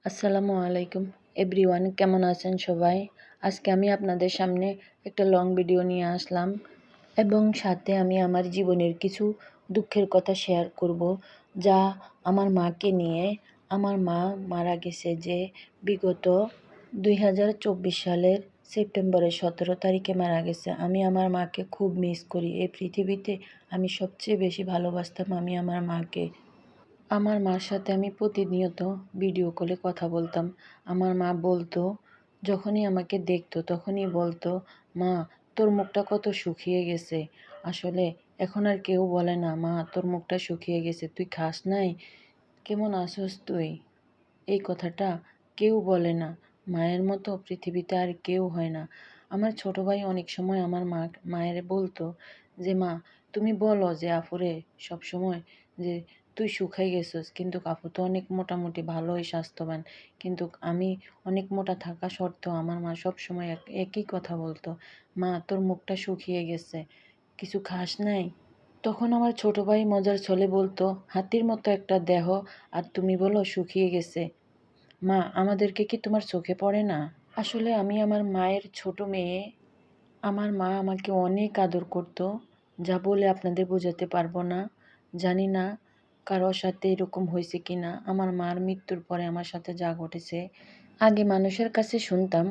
আসসালামু আলাইকুম এভরিওয়ান, কেমন আছেন সবাই? আজকে আমি আপনাদের সামনে একটা লং ভিডিও নিয়ে আসলাম এবং সাথে আমি আমার জীবনের কিছু দুঃখের কথা শেয়ার করব, যা আমার মাকে নিয়ে। আমার মা মারা গেছে যে বিগত 2024 সালের সেপ্টেম্বরের 17 তারিখে মারা গেছে। আমি আমার মাকে খুব মিস করি। এই পৃথিবীতে আমি সবচেয়ে বেশি ভালোবাসতাম আমি আমার মাকে। আমার মার সাথে আমি প্রতিনিয়ত ভিডিও কলে কথা বলতাম। আমার মা বলতো, যখনই আমাকে দেখতো তখনই বলতো, মা তোর মুখটা কত শুকিয়ে গেছে। আসলে এখন আর কেউ বলে না, মা তোর মুখটা শুকিয়ে গেছে, তুই খাস নাই, কেমন আছস তুই। এই কথাটা কেউ বলে না। মায়ের মতো পৃথিবীতে আর কেউ হয় না। আমার ছোট ভাই অনেক সময় আমার মায়ের বলতো যে, মা তুমি বলো যে আপুরে সবসময় যে তুই শুকাই গেছিস, কিন্তু আপু তো অনেক মোটামুটি ভালোই স্বাস্থ্যবান। কিন্তু আমি অনেক মোটা থাকা সত্ত্বেও আমার মা সবসময় একই কথা বলতো, মা তোর মুখটা শুকিয়ে গেছে, কিছু খাস নাই। তখন আমার ছোট ভাই মজার ছলে বলতো, হাতির মতো একটা দেহ আর তুমি বলো শুকিয়ে গেছে। মা আমাদেরকে কি তোমার চোখে পড়ে না? আসলে আমি আমার মায়ের ছোট মেয়ে। আমার মা আমাকে অনেক আদর করত, যা বলে আপনাদের বোঝাতে পারবো না। জানি না কারোর সাথে এরকম হয়েছে কি না। আমার মার মৃত্যুর পরে আমার সাথে যা ঘটেছে, আগে মানুষের কাছে শুনতাম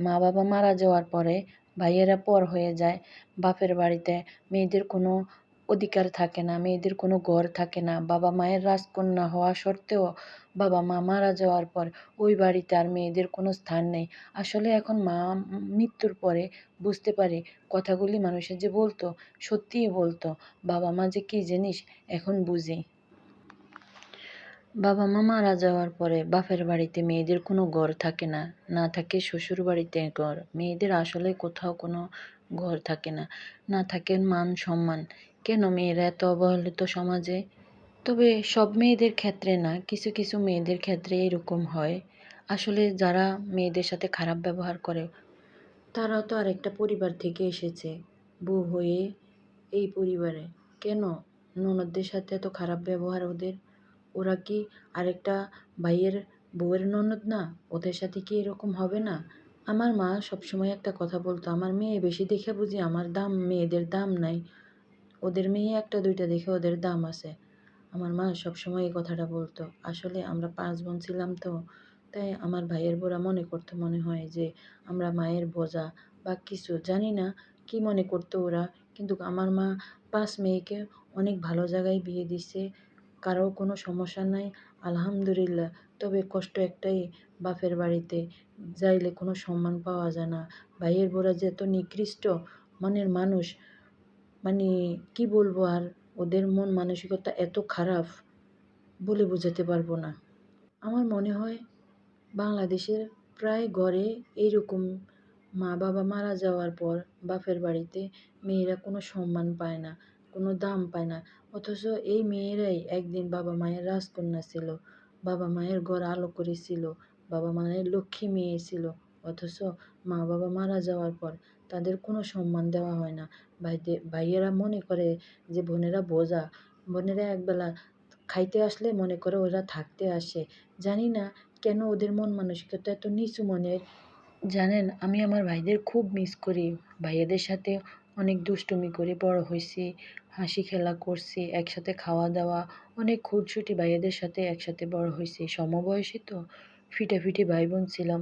মা বাবা মারা যাওয়ার পরে ভাইয়েরা পর হয়ে যায়, বাপের বাড়িতে মেয়েদের কোনো অধিকার থাকে না, মেয়েদের কোনো ঘর থাকে না। বাবা মায়ের রাজকন্যা হওয়া সত্ত্বেও বাবা মা মারা যাওয়ার পর ওই বাড়িতে আর মেয়েদের কোনো স্থান নেই। আসলে এখন মা মৃত্যুর পরে বুঝতে পারি কথাগুলি মানুষের যে বলতো সত্যিই বলতো। বাবা মা যে কী জিনিস এখন বুঝি। বাবা মা মারা যাওয়ার পরে বাপের বাড়িতে মেয়েদের কোনো ঘর থাকে না, না থাকে শ্বশুর বাড়িতে ঘর। মেয়েদের আসলে কোথাও কোনো ঘর থাকে না, না থাকে মান সম্মান। কেন মেয়েরা এত অবহেলিত সমাজে? তবে সব মেয়েদের ক্ষেত্রে না, কিছু কিছু মেয়েদের ক্ষেত্রে এরকম হয়। আসলে যারা মেয়েদের সাথে খারাপ ব্যবহার করে, তারাও তো আরেকটা পরিবার থেকে এসেছে বউ হয়ে এই পরিবারে। কেন ননদদের সাথে এত খারাপ ব্যবহার ওদের? ওরা কি আরেকটা ভাইয়ের বউয়ের ননদ না? ওদের সাথে কি এরকম হবে না? আমার মা সবসময় একটা কথা বলতো, আমার মেয়ে বেশি দেখে বুঝি আমার দাম, মেয়েদের দাম নাই। ওদের মেয়ে একটা দুইটা দেখে ওদের দাম আছে। আমার মা সবসময় এই কথাটা বলতো। আসলে আমরা 5 বোন ছিলাম তো, তাই আমার ভাইয়ের বোরা মনে করতো, মনে হয় যে আমরা মায়ের বোঝা বা কিছু, জানি না কি মনে করতো ওরা। কিন্তু আমার মা 5 মেয়েকে অনেক ভালো জায়গায় বিয়ে দিছে, কারো কোনো সমস্যা নাই, আলহামদুলিল্লাহ। তবে কষ্ট একটাই, বাপের বাড়িতে যাইলে কোনো সম্মান পাওয়া যায় না। ভাইয়ের বোরা যে এত নিকৃষ্ট মনের মানুষ, মানে কি বলবো আর, ওদের মন মানসিকতা এত খারাপ বলে বোঝাতে পারবো না। আমার মনে হয় বাংলাদেশের প্রায় ঘরে এইরকম মা বাবা মারা যাওয়ার পর বাপের বাড়িতে মেয়েরা কোনো সম্মান পায় না, কোনো দাম পায় না। অথচ এই মেয়েরাই একদিন বাবা মায়ের রাজকন্যা ছিল, বাবা মায়ের ঘর আলো করেছিল, বাবা মায়ের লক্ষ্মী মেয়ে ছিল। অথচ মা বাবা মারা যাওয়ার পর তাদের কোনো সম্মান দেওয়া হয় না। ভাইয়েরা মনে করে যে বোনেরা বোঝা, বোনেরা একবেলা খাইতে আসলে মনে করে ওরা থাকতে আসে। জানি না কেন ওদের মন মানসিকতা এত নিচু মনের। জানেন, আমি আমার ভাইদের খুব মিস করি। ভাইয়াদের সাথে অনেক দুষ্টুমি করে বড় হয়েছি, হাসি খেলা করছি, একসাথে খাওয়া দাওয়া, অনেক খুনসুটি ভাইয়াদের সাথে একসাথে বড় হয়েছি। সমবয়সী তো, ফিটাফিটি ভাই বোন ছিলাম।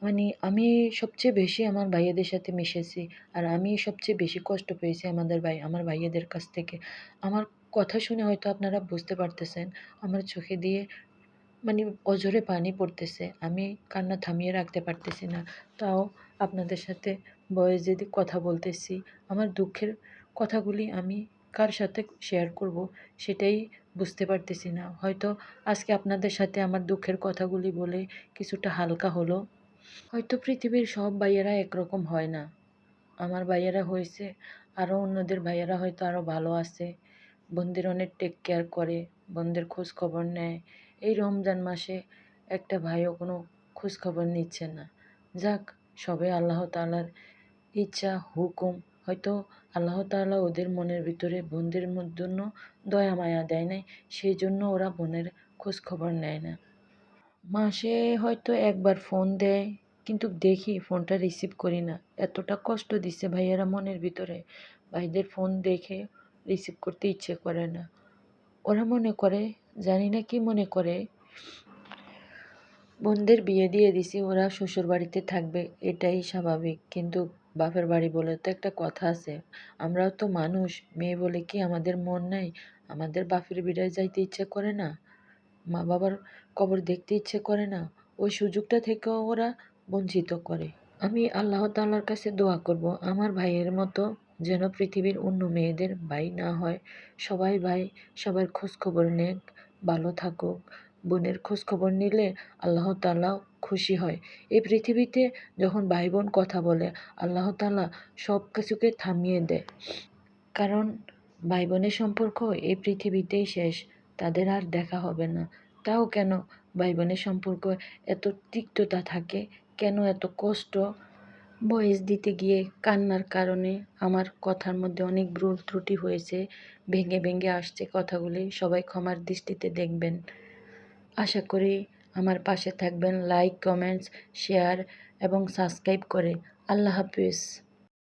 মানে আমি সবচেয়ে বেশি আমার ভাইয়াদের সাথে মিশেছি, আর আমি সবচেয়ে বেশি কষ্ট পেয়েছি আমার ভাইয়াদের কাছ থেকে। আমার কথা শুনে হয়তো আপনারা বুঝতে পারতেছেন, আমার চোখে দিয়ে মানে অঝরে পানি পড়তেছে। আমি কান্না থামিয়ে রাখতে পারতেছি না। তাও আপনাদের সাথে ভয়েস যদি কথা বলতেছি, আমার দুঃখের কথাগুলি আমি কার সাথে শেয়ার করব সেটাই বুঝতে পারতেছি না। হয়তো আজকে আপনাদের সাথে আমার দুঃখের কথাগুলি বলে কিছুটা হালকা হলো। হয়তো পৃথিবীর সব ভাইয়েরা একরকম হয় না। আমার ভাইয়েরা হয়েছে, আরও অন্যদের ভাইয়েরা হয়তো আরও ভালো আছে, বোনদের অনেক টেক কেয়ার করে, বোনদের খোঁজ খবর নেয়। এই রমজান মাসে একটা ভাইও কোনো খোঁজ খবর নিচ্ছে না। যাক, সবে আল্লাহ তাআলার ইচ্ছা হুকুম। হয়তো আল্লাহ তাআলা ওদের মনের ভিতরে বোনদের জন্য দয়া মায়া দেয় নাই, সেই জন্য ওরা বোনের খোঁজ খবর নেয় না। মাসে হয়তো একবার ফোন দেয়, কিন্তু দেখি ফোনটা রিসিভ করি না। এতটা কষ্ট দিচ্ছে ভাইয়েরা মনের ভিতরে, ভাইদের ফোন দেখে রিসিভ করতে ইচ্ছে করে না। ওরা মনে করে, জানি না কি মনে করে, বোনদের বিয়ে দিয়ে দিছি, ওরা শ্বশুর বাড়িতে থাকবে, এটাই স্বাভাবিক। কিন্তু বাপের বাড়ি বলে তো একটা কথা আছে, আমরাও তো মানুষ, মেয়ে বলে কি আমাদের মন নাই? আমাদের বাপের বিড়ায় যাইতে ইচ্ছে করে না? মা বাবার কবর দেখতে ইচ্ছে করে না? ওই সুযোগটা থেকেও ওরা বঞ্চিত করে। আমি আল্লাহ তাআলার কাছে দোয়া করব, আমার ভাইয়ের মতো যেন পৃথিবীর অন্য মেয়েদের ভাই না হয়। সবাই ভাই, সবার খোঁজ খবর নেক, ভালো থাকুক। বোনের খোঁজ খবর নিলে আল্লাহ তাআলা খুশি হয়। এই পৃথিবীতে যখন ভাই বোন কথা বলে, আল্লাহ তাআলা সব কিছুকে থামিয়ে দেয়। কারণ ভাই বোনের সম্পর্ক এই পৃথিবীতেই শেষ, তাদের আর দেখা হবে না। তাও কেন ভাই বোনের সম্পর্ক এত তিক্ততা থাকে, কেন এত কষ্ট? ভয়েস দিতে গিয়ে কান্নার কারণে আমার কথার মধ্যে অনেক ভুল ত্রুটি হয়েছে, ভেঙে ভেঙে আসছে কথাগুলি, সবাই ক্ষমার দৃষ্টিতে দেখবেন। আশা করি আমার পাশে থাকবেন, লাইক, কমেন্টস, শেয়ার এবং সাবস্ক্রাইব করে। আল্লাহ হাফিজ।